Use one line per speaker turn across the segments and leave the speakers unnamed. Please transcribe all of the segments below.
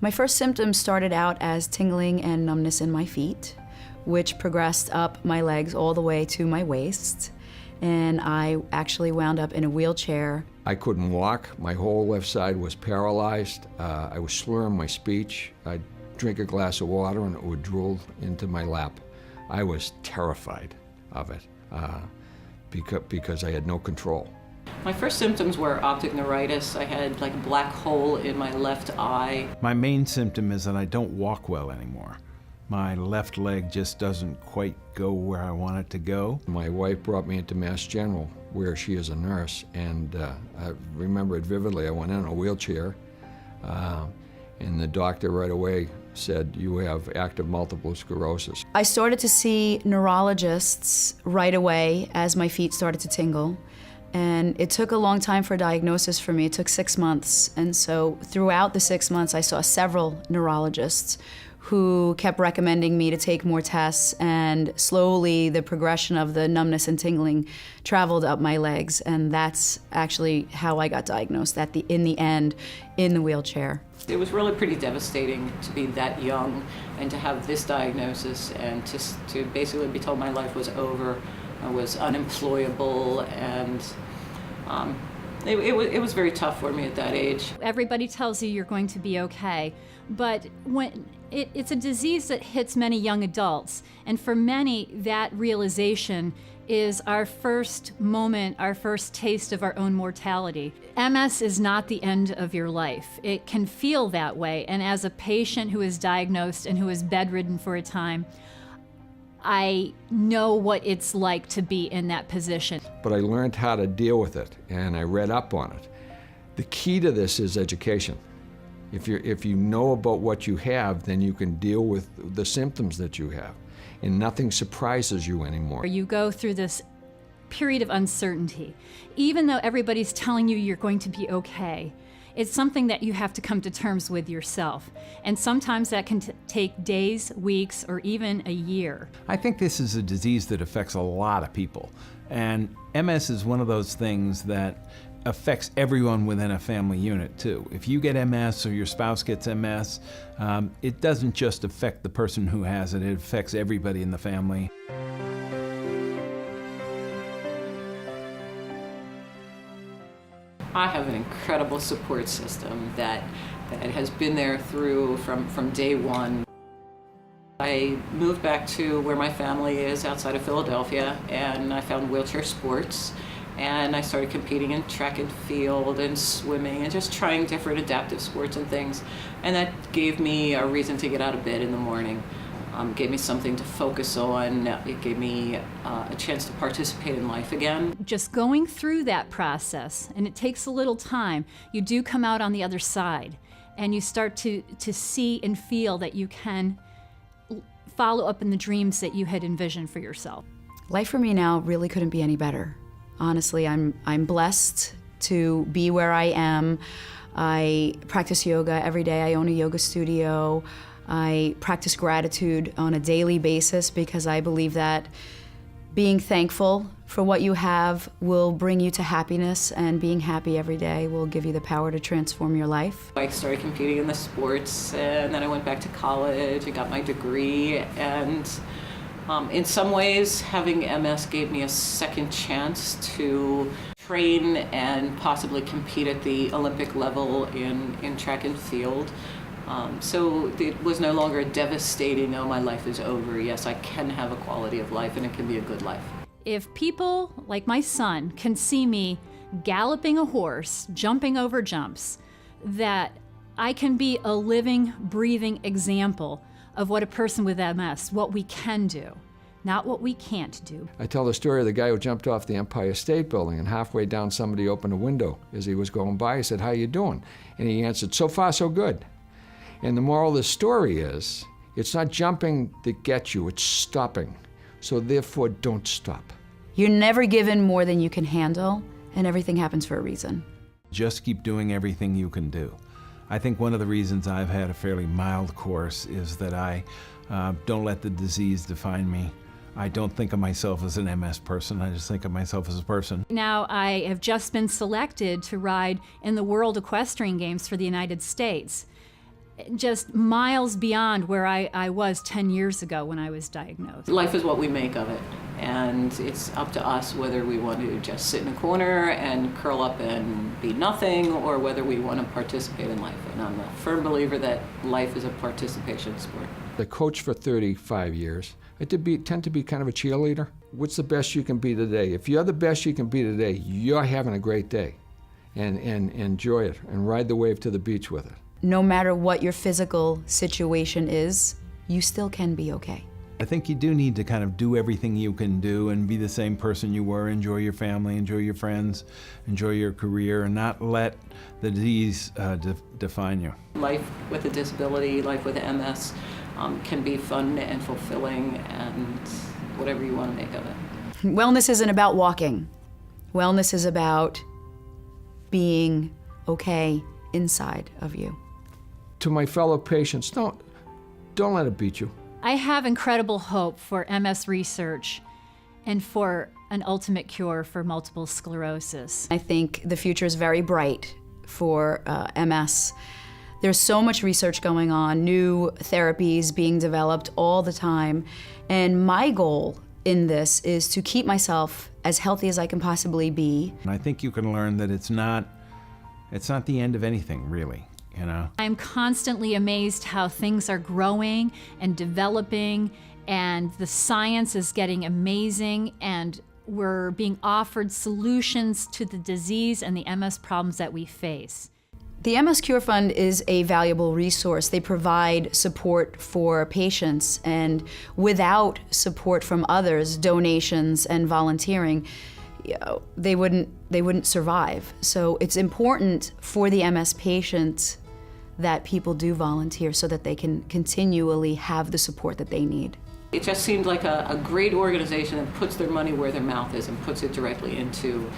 My first symptoms started out as tingling and numbness in my feet, which progressed up my legs all the way to my waist, and I actually wound up in a wheelchair.
I couldn't walk. My whole left side was paralyzed. I was slurring my speech. I'd drink a glass of water and it would drool into my lap. I was terrified of it because I had no control.
My first symptoms were optic neuritis. I had like a black hole in my left eye.
My main symptom is that I don't walk well anymore. My left leg just doesn't quite go where I want it to go.
My wife brought me into Mass General, where she is a nurse, and I remember it vividly. I went in a wheelchair, and the doctor right away said, "You have active multiple sclerosis."
I started to see neurologists right away as my feet started to tingle. And it took a long time for a diagnosis for me. It took 6 months. And so throughout the 6 months, I saw several neurologists who kept recommending me to take more tests, and slowly the progression of the numbness and tingling traveled up my legs, and that's actually how I got diagnosed in the end in the wheelchair.
It was really pretty devastating to be that young and to have this diagnosis and to basically be told my life was over. I was unemployable, and it was very tough for me at that age.
Everybody tells you you're going to be okay, but when it's a disease that hits many young adults, and for many, that realization is our first moment, our first taste of our own mortality. MS is not the end of your life. It can feel that way, and as a patient who is diagnosed and who is bedridden for a time, I know what it's like to be in that position.
But I learned how to deal with it, and I read up on it. The key to this is education. If you know about what you have, then you can deal with the symptoms that you have, and nothing surprises you anymore.
You go through this period of uncertainty. Even though everybody's telling you you're going to be okay, it's something that you have to come to terms with yourself. And sometimes that can take days, weeks, or even a year.
I think this is a disease that affects a lot of people. And MS is one of those things that affects everyone within a family unit too. If you get MS or your spouse gets MS, it doesn't just affect the person who has it, it affects everybody in the family.
I have an incredible support system that has been there from day one. I moved back to where my family is outside of Philadelphia, and I found wheelchair sports, and I started competing in track and field and swimming and just trying different adaptive sports and things. And that gave me a reason to get out of bed in the morning. Gave me something to focus on. It gave me a chance to participate in life again.
Just going through that process, and it takes a little time, you do come out on the other side, and you start to see and feel that you can follow up in the dreams that you had envisioned for yourself.
Life for me now really couldn't be any better. Honestly, I'm blessed to be where I am. I practice yoga every day. I own a yoga studio. I practice gratitude on a daily basis because I believe that being thankful for what you have will bring you to happiness, and being happy every day will give you the power to transform your life.
I started competing in the sports, and then I went back to college. I got my degree, and in some ways, having MS gave me a second chance to train and possibly compete at the Olympic level in track and field. So it was no longer devastating, oh, my life is over. Yes, I can have a quality of life, and it can be a good life.
If people like my son can see me galloping a horse, jumping over jumps, that I can be a living, breathing example of what a person with MS, what we can do, not what we can't do.
I tell the story of the guy who jumped off the Empire State Building, and halfway down somebody opened a window as he was going by. He said, "How you doing?" And he answered, "So far, so good." And the moral of the story is, it's not jumping that gets you, it's stopping. So therefore, don't stop.
You're never given more than you can handle, and everything happens for a reason.
Just keep doing everything you can do. I think one of the reasons I've had a fairly mild course is that I don't let the disease define me. I don't think of myself as an MS person, I just think of myself as a person.
Now I have just been selected to ride in the World Equestrian Games for the United States. just miles beyond where I was 10 years ago when I was diagnosed.
Life is what we make of it, and it's up to us whether we want to just sit in a corner and curl up and be nothing, or whether we want to participate in life. And I'm a firm believer that life is a participation sport.
The coach for 35 years. I tend to be kind of a cheerleader. What's the best you can be today? If you're the best you can be today, you're having a great day. And enjoy it, and ride the wave to the beach with it.
No matter what your physical situation is, you still can be okay.
I think you do need to kind of do everything you can do and be the same person you were, enjoy your family, enjoy your friends, enjoy your career, and not let the disease define you.
Life with a disability, life with MS, can be fun and fulfilling, and whatever you want to make of it.
Wellness isn't about walking. Wellness is about being okay inside of you.
To my fellow patients, don't let it beat you.
I have incredible hope for MS research and for an ultimate cure for multiple sclerosis.
I think the future is very bright for MS. There's so much research going on, new therapies being developed all the time, and my goal in this is to keep myself as healthy as I can possibly be.
And I think you can learn that it's not the end of anything, really, you know?
I'm constantly amazed how things are growing and developing, and the science is getting amazing, and we're being offered solutions to the disease and the MS problems that we face.
The MS Cure Fund is a valuable resource. They provide support for patients, and without support from others, donations and volunteering, they wouldn't survive. So it's important for the MS patient that people do volunteer so that they can continually have the support that they need.
It just seemed like a great organization that puts their money where their mouth is and puts it directly into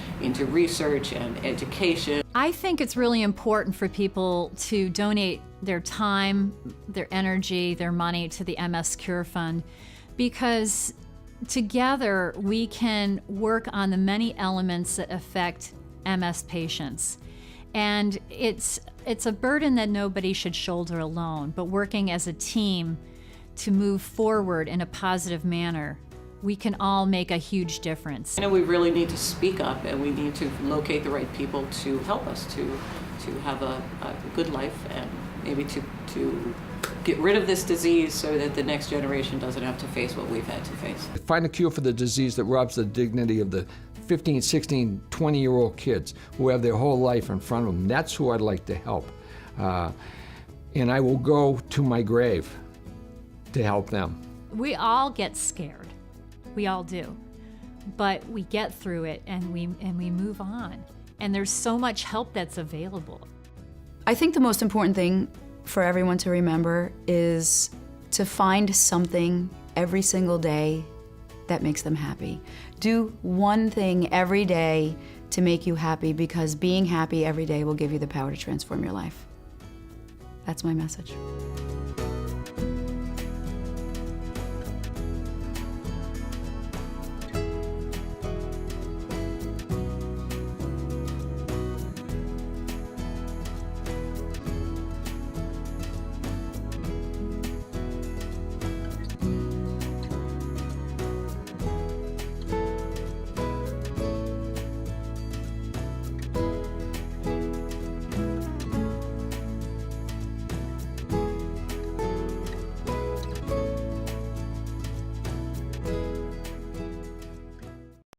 research and education.
I think it's really important for people to donate their time, their energy, their money to the MS Cure Fund, because together we can work on the many elements that affect MS patients. And it's a burden that nobody should shoulder alone, but working as a team to move forward in a positive manner, we can all make a huge difference.
We really need to speak up, and we need to locate the right people to help us to have a good life, and maybe to get rid of this disease so that the next generation doesn't have to face what we've had to face.
Find a cure for the disease that robs the dignity of the 15, 16, 20-year-old kids who have their whole life in front of them. That's who I'd like to help. And I will go to my grave to help them.
We all get scared. We all do. But we get through it, and we move on. And there's so much help that's available.
I think the most important thing for everyone to remember is to find something every single day that makes them happy. Do one thing every day to make you happy, because being happy every day will give you the power to transform your life. That's my message.